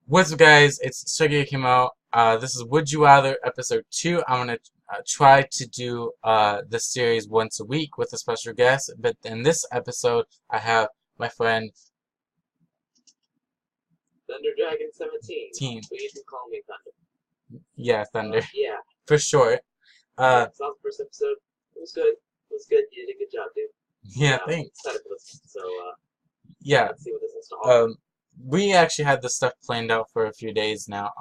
What's up, guys? It's StrikerHero Camo. This is Would You Rather episode 2. I'm gonna try to do this series once a week with a special guest. But in this episode, I have my friend Dragon17. Teen. But you can call me Thunder. Yeah, Thunder Yeah. for short. Yeah, so that was the first episode. It was good. It was good. You did a good job, dude. Yeah, thanks. Excited for this. So Yeah. let's see what this has to offer. We actually had this stuff planned out for a few days now.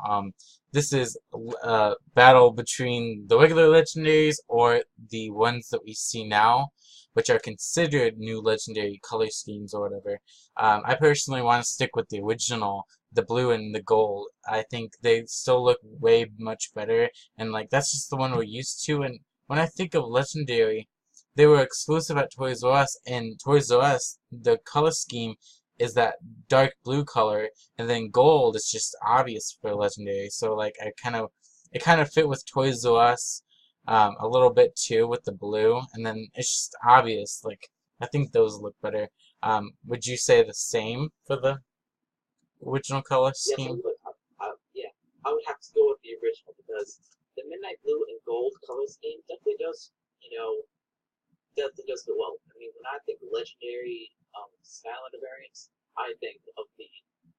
This is a battle between the regular legendaries or the ones that we see now, which are considered new legendary color schemes or whatever. I personally want to stick with the original, the blue and the gold. I think they still look way much better, and like that's just the one we're used to. And when I think of legendary, they were exclusive at Toys R Us, and Toys R Us, the color scheme is that dark blue color, and then gold is just obvious for legendary. So like it kind of fit with Toys R Us a little bit too with the blue, and then it's just obvious. Like I think those look better. Would you say the same for the original color Yes, I scheme? would. Yeah, I would have to go with the original because the midnight blue and gold color scheme definitely does, definitely does go well. I mean, when I think of legendary Skylander variants, I think of the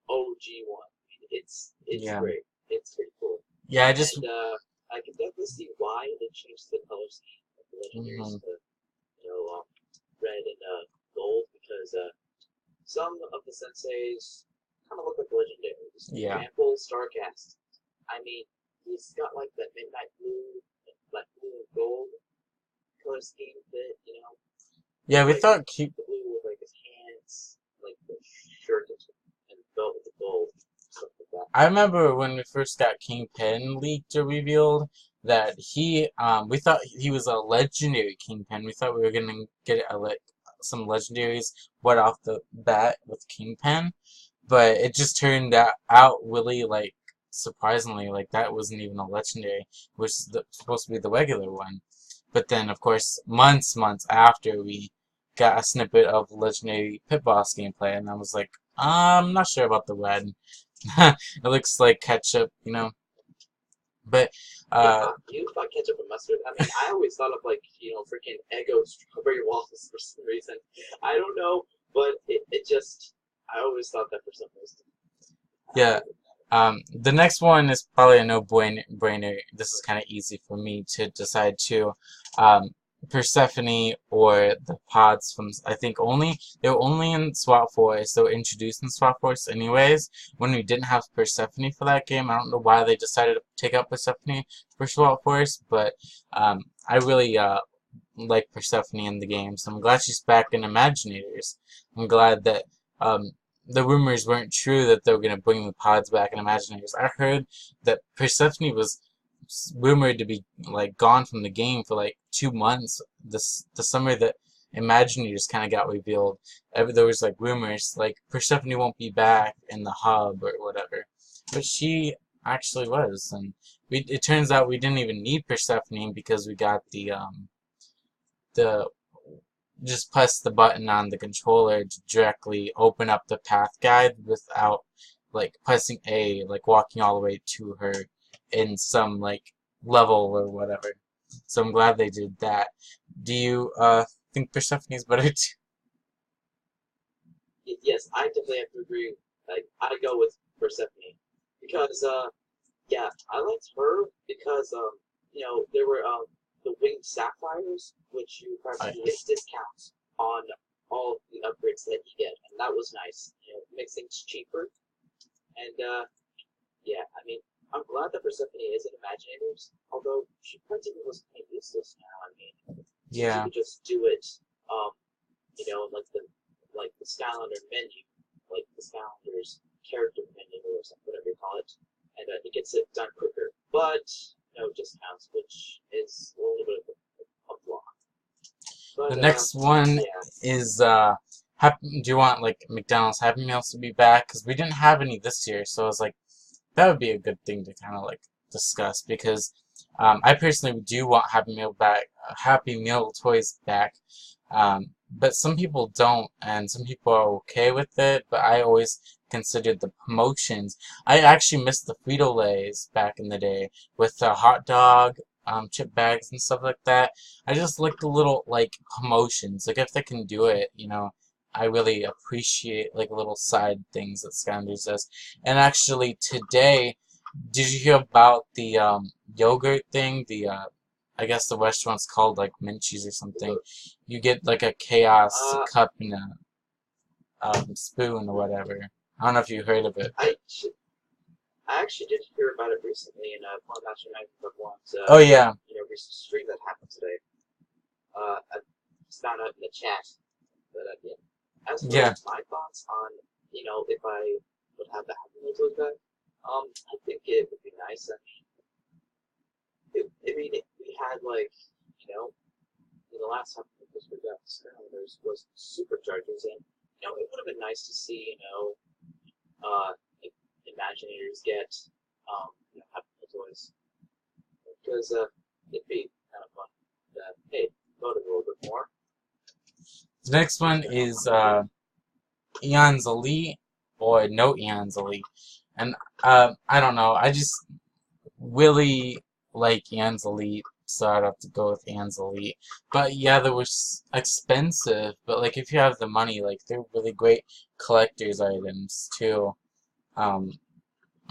OG one. I mean, it's Yeah. great. It's pretty cool. Yeah, I just And I can definitely see why they changed the color scheme of the legendaries mhm. to, red and gold because some of the senseis kind of look like legendaries. For Yeah. example, Starcast. I mean, he's got like that midnight blue, like blue and gold color scheme that. Yeah, we Like thought the blue with like his hands, like the shirt and the belt with the gold, stuff like that. I remember when we first got Kingpin leaked or revealed that we thought he was a legendary Kingpin. We thought we were gonna get some legendaries right off the bat with Kingpin, but it just turned out really like surprisingly like that wasn't even a legendary, which was supposed to be the regular one. But then of course months after we got a snippet of legendary Pit Boss gameplay, and I was like, I'm not sure about the red. It looks like ketchup. But Yeah, you thought ketchup and mustard. I mean, I always thought of like freaking Eggo strawberry waffles for some reason. I don't know, but it just I always thought that for some reason. yeah, the next one is probably a no-brainer. This is kind of easy for me to decide too. Persephone or the pods from I think they were only in SWAT Force. They were introduced in SWAT Force anyways. When we didn't have Persephone for that game, I don't know why they decided to take out Persephone for SWAT Force, but I really like Persephone in the game, so I'm glad she's back in Imaginators. I'm glad that the rumors weren't true that they were going to bring the pods back in Imaginators. I heard that Persephone was rumored to be like gone from the game for like 2 months. The summer that Imaginators kind of got revealed, there was like rumors like Persephone won't be back in the hub or whatever, but she actually was, and it turns out we didn't even need Persephone because we got the just press the button on the controller to directly open up the path guide without like pressing A, like walking all the way to her in some like level or whatever. So I'm glad they did that. Do you think Persephone's better too? Yes, I definitely have to agree. Like I go with Persephone because yeah, I liked her because there were the winged sapphires, which you practically get discounts on all of the upgrades that you get, and that was nice. It makes things cheaper. And yeah, I mean, I'm glad that Persephone is in Imaginators, although she practically was kind of useless now. I mean, she Yeah. could just do it, um, in like the Skylander menu, like the Skylanders character menu or something, whatever you call it, and it gets it done quicker. But no discounts, which is a little bit of a flaw. But The next one yeah, is do you want like McDonald's Happy Meals to be back? Because we didn't have any this year, so I was like, that would be a good thing to kind of like discuss because I personally do want Happy Meal toys back. But some people don't, and some people are okay with it. But I always considered the promotions. I actually missed the Frito-Lays back in the day with the hot dog chip bags and stuff like that. I just like the little like promotions. Like if they can do it, you know, I really appreciate like little side things that Skylanders does. And actually today, did you hear about the yogurt thing? The I guess the restaurant's called like Minchie's or something. You get like a chaos Uh, cup and a spoon or whatever. I don't know if you heard of it. I actually did hear about it recently in one of Master One's Oh yeah, recent stream that happened today. I just found out in the chat. But yeah. As for yeah. my thoughts on if I would have the happiness like that, I think it would be nice. We had like in the last time we got Skylanders was Superchargers, and it would have been nice to see Imaginators get happy toys because it'd be kind of fun. Hey, vote a little bit more. The next one is Eon's Elite or no Eon's Elite, and I don't know. I just really like Eon's Elite, so I'd have to go with Eon's Elite. But yeah, they were expensive, but like if you have the money, like they're really great collector's items too. I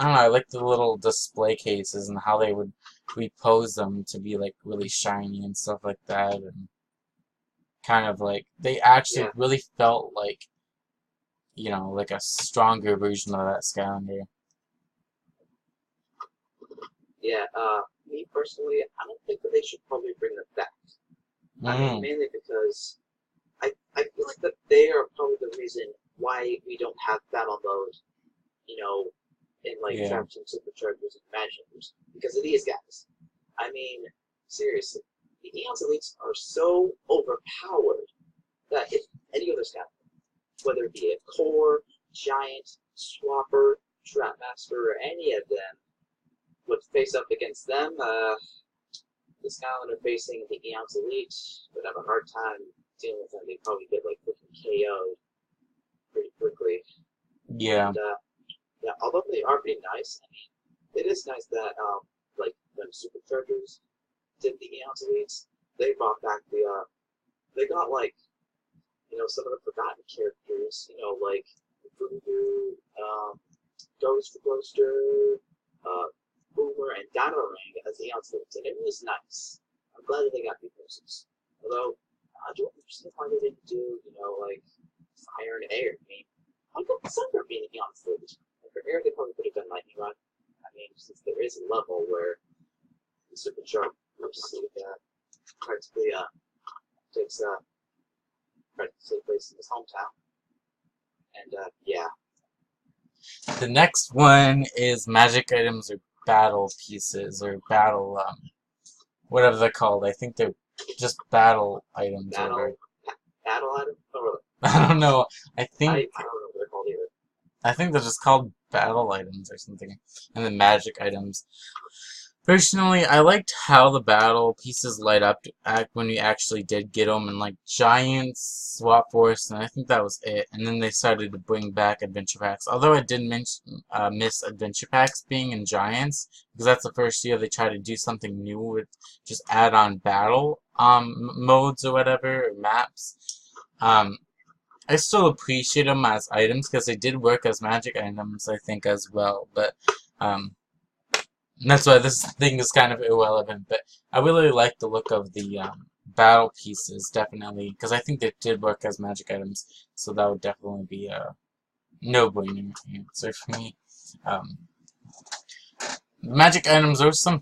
don't know, I like the little display cases and how they would repose them to be like really shiny and stuff like that, and kind of like they actually Yeah, really felt like, you know, like a stronger version of that Skylander. yeah. Me personally, I don't think that they should probably bring them back. I mean, Mm, mainly because I feel like that they are probably the reason why we don't have battle mode, in like yeah. Traps and Superchargers and Imaginators because of these guys. I mean, seriously, the Eon's Elites are so overpowered that if any other Skylander, whether it be a Core, Giant, Swapper, Trapmaster, or any of them, would face up against them, the Skylander facing the Eon's Elite would have a hard time dealing with them. They'd probably get like freaking KO'd pretty quickly. Yeah. And yeah, although they are pretty nice, I mean, it is nice that like when Superchargers did the Eon's Elites, they brought back they got like some of the forgotten characters, like Voodoo, Ghost Roaster, Boomer, and Dino-Ring as Eon's Elites, and it was nice. I'm glad that they got new voices. Although I don't understand why they didn't do like Fire and Air. I mean, why couldn't Thunder be an Eon's Elite? For air, they probably could have done Lightning Run. I mean, since there is a level where the Supercharged practically takes place in his hometown. And yeah, The next one is magic items or battle pieces or battle whatever they're called. I think they're just battle items or whatever. battle item. Or I don't know. I I think don't know what they're called either. I think they're just called battle items or something. And then magic items. Personally, I liked how the battle pieces light up when you actually did get them, and like Giants, Swap Force, and I think that was it. And then they started to bring back adventure packs. Although I did miss adventure packs being in Giants, because that's the first year they tried to do something new with just add-on battle modes or whatever, or maps. I still appreciate them as items because they did work as magic items, I think, as well. But that's why this thing is kind of irrelevant. But I really like the look of the battle pieces, definitely, because I think they did work as magic items. So that would definitely be a no-brainer answer for me. Magic items, there were some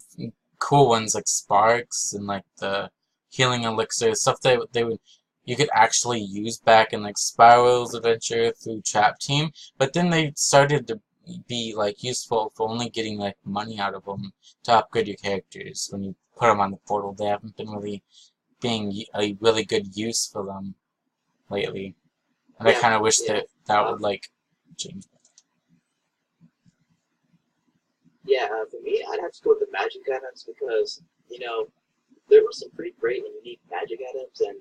cool ones like Sparks and like the healing elixir, stuff they would you could actually use back in like Spiral's adventure through Trap Team, but then they started to be like useful for only getting like money out of them to upgrade your characters when you put them on the portal. They haven't been really being a really good use for them lately, and I Yeah, kind of wish yeah. that would like change. Yeah, for me, I'd have to go with the magic items because there were some pretty great and unique magic items, and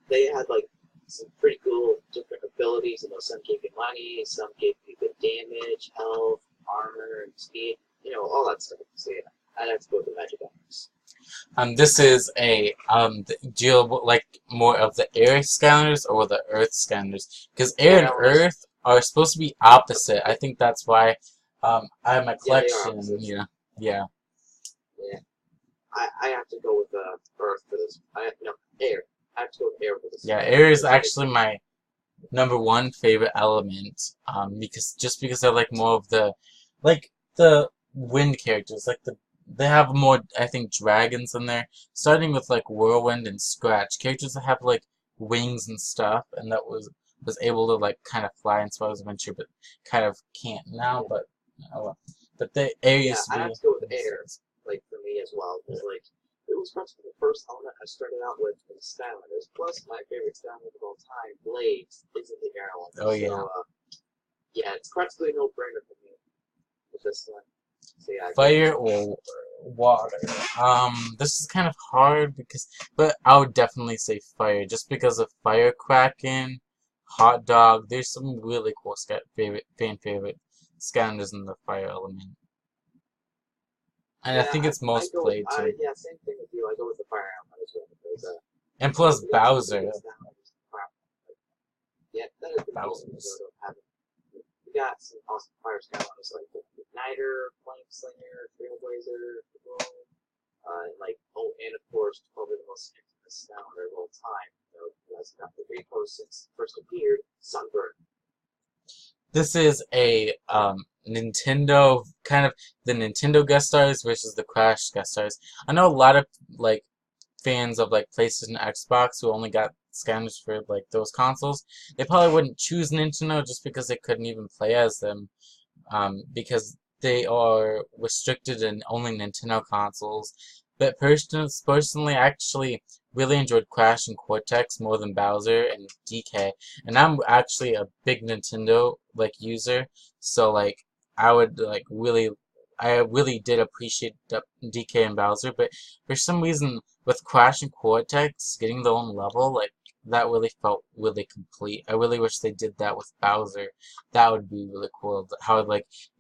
they had like some pretty cool different abilities. You know, some gave you money, some gave you good damage, health, armor, and speed. You know, all that stuff. So yeah, I'd have to go with the Magic Items. This is a do you like more of the air Skylanders or the earth Skylanders? Because air and earth are supposed to be opposite. I think that's why I have my collection. Yeah, yeah. Yeah, I have to go with earth for this. No, air. I have to go with air for this. Yeah, air is actually my #1 favorite element. Because I like more of the wind characters. They have more, I think, dragons in there. Starting with like Whirlwind and Scratch, characters that have like wings and stuff, and that was able to like kind of fly in Spyro's Adventure, but kind of can't now. Yeah. But oh well. But the air used to be. I have to go with air, like for me as well. Because like it was practically the first element I started out with in Skylanders. Plus my favorite Skylander of all time, Blades, is in the air element. Oh yeah. So, yeah, it's practically no brainer for me with this one. So, yeah, fire or water? This is kind of hard but I would definitely say fire, just because of Firecracken, Hot Dog. There's some really cool fan favorite Skylanders in the fire element, and yeah, I think it's most played too. Yeah, same thing with you. I go with the fire element as well because. And plus Bowser. Yeah, that is the Bowser. We got some awesome fire Skylanders like the Igniter, Flame Slinger, Trailblazer, and of course, probably the most infamous Skylander of all time. You know, who has got the repo since first appeared, Sunburn. This is a Nintendo, kind of the Nintendo guest stars versus the Crash guest stars. I know a lot of like fans of like PlayStation and Xbox who only got Skylanders for like those consoles. They probably wouldn't choose Nintendo just because they couldn't even play as them, because they are restricted in only Nintendo consoles. But personally, I actually really enjoyed Crash and Cortex more than Bowser and DK. And I'm actually a big Nintendo user, so like I really did appreciate DK and Bowser. But for some reason, with Crash and Cortex getting their own level, that really felt really complete. I really wish they did that with Bowser. That would be really cool. How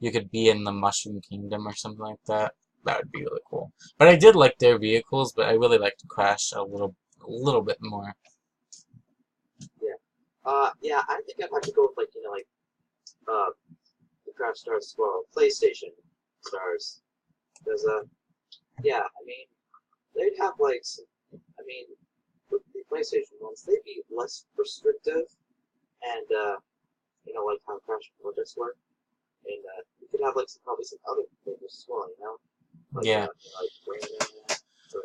you could be in the Mushroom Kingdom or something like that. That would be really cool. But I did like their vehicles, but I really liked Crash a little bit more. Yeah. Yeah, I think I'd have to go with the Crash stars as well. PlayStation stars. Because yeah, I mean they'd have with the PlayStation ones, they'd be less restrictive and like how Crash and Cortex work. And you could have probably some other flavors as well, you know? Yeah. Rayman or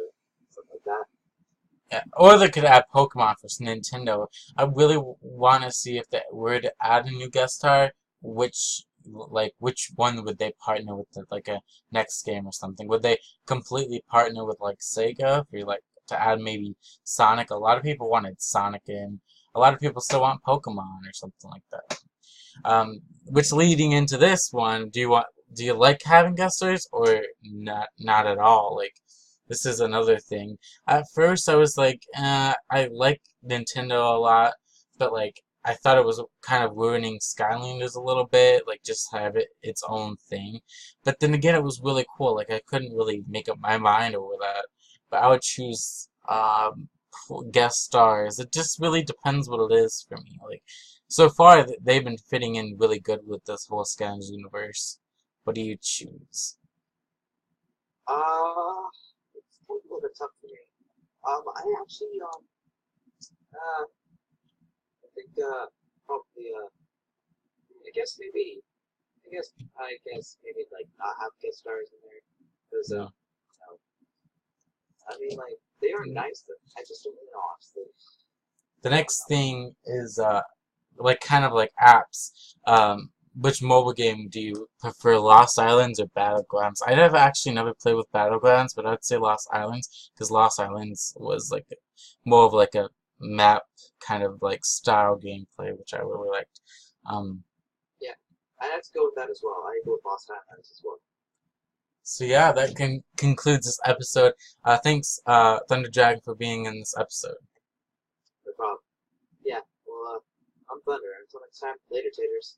something like that. Yeah, or they could add Pokemon for Nintendo. I really want to see if they were to add a new guest star, which one would they partner with, a next game or something? Would they completely partner with Sega for to add maybe Sonic? A lot of people wanted Sonic in. A lot of people still want Pokemon or something like that. Which leading into this one, do you like having guest stars or not at all? This is another thing. At first I was I like Nintendo a lot, but I thought it was kind of ruining Skylanders a little bit, just have its own thing. But then again, it was really cool. I couldn't really make up my mind over that. But I would choose guest stars. It just really depends what it is for me. So far, they've been fitting in really good with this whole Skylanders universe. What do you choose? It's a little bit tough for me. I actually, I think, probably, I guess maybe not have guest stars in there. Because, I mean, they are nice, but I just don't really know, honestly. The next thing is, kind of like apps. Which mobile game do you prefer, Lost Islands or Battlegrounds? I actually never played with Battlegrounds, but I'd say Lost Islands, because Lost Islands was more of a map kind of style gameplay, which I really liked. Yeah, I'd have to go with that as well. I go with Lost Islands as well. So yeah, that concludes this episode. Thanks, Thunder Dragon, for being in this episode. No problem. Yeah, well, I'm Thunder. Until next time, later, taters.